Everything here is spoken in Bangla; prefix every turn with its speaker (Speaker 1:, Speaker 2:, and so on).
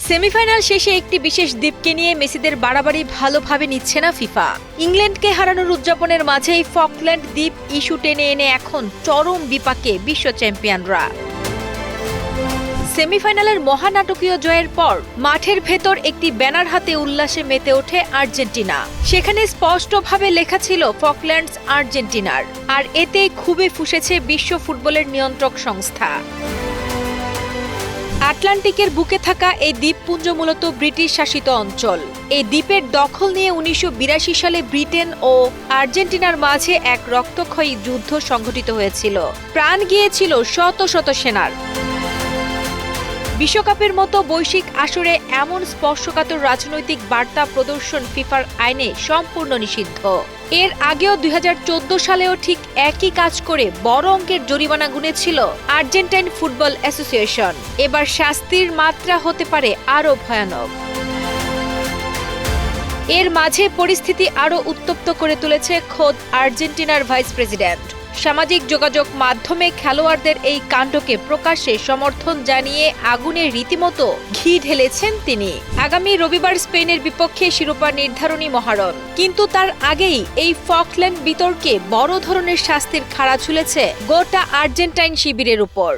Speaker 1: সেমিফাইনাল শেষে একটি বিশেষ দ্বীপকে নিয়ে মেসিদের বাড়াবাড়ি ভালোভাবে নিচ্ছে না ফিফা। ইংল্যান্ডকে হারানোর উদযাপনের মাঝেই ফকল্যান্ড দ্বীপ ইস্যু টেনে এনে এখন চরম বিপাকে বিশ্ব চ্যাম্পিয়নরা। সেমিফাইনালের মহানাটকীয় জয়ের পর মাঠের ভেতর একটি ব্যানার হাতে উল্লাসে মেতে ওঠে আর্জেন্টিনা। সেখানে স্পষ্টভাবে লেখা ছিল ফকল্যান্ডস আর্জেন্টিনার, আর এতে খুবই ফুঁসেছে বিশ্ব ফুটবলের নিয়ন্ত্রক সংস্থা। আটলান্টিকের বুকে থাকা এই দ্বীপপুঞ্জ মূলত ব্রিটিশ শাসিত অঞ্চল। এই দ্বীপের দখল নিয়ে ১৯৮২ সালে ব্রিটেন ও আর্জেন্টিনার মাঝে এক রক্তক্ষয়ী যুদ্ধ সংঘটিত হয়েছিল। প্রাণ গিয়েছিল শত শত সেনার। বিশ্বকাপের মতো বৈশ্বিক আসরে এমন স্পর্শকাতর রাজনৈতিক বার্তা প্রদর্শন ফিফার আইনে সম্পূর্ণ নিষিদ্ধ। এর আগেও ২০১৪ সালেও ঠিক একই কাজ করে বড় অঙ্কের জরিমানা গুনেছিল আর্জেন্টাইন ফুটবল অ্যাসোসিয়েশন। এবার শাস্তির মাত্রা হতে পারে আরও ভয়ানক। এর মাঝে পরিস্থিতি আরও উত্তপ্ত করে তুলেছে খোদ আর্জেন্টিনার ভাইস প্রেসিডেন্ট। সামাজিক যোগাযোগ মাধ্যমে খেলোয়াড়দের এই কাণ্ডকে প্রকাশ্যে সমর্থন জানিয়ে আগুনে রীতিমতো ঘি ঢেলেছেন তিনি। আগামী রবিবার স্পেনের বিপক্ষে শিরোপা নির্ধারণী মহারণ, কিন্তু তার আগেই এই ফকল্যান্ড বিতর্কে বড় ধরনের শাস্তির খাড়া ঝুলেছে গোটা আর্জেন্টাইন শিবিরের উপর।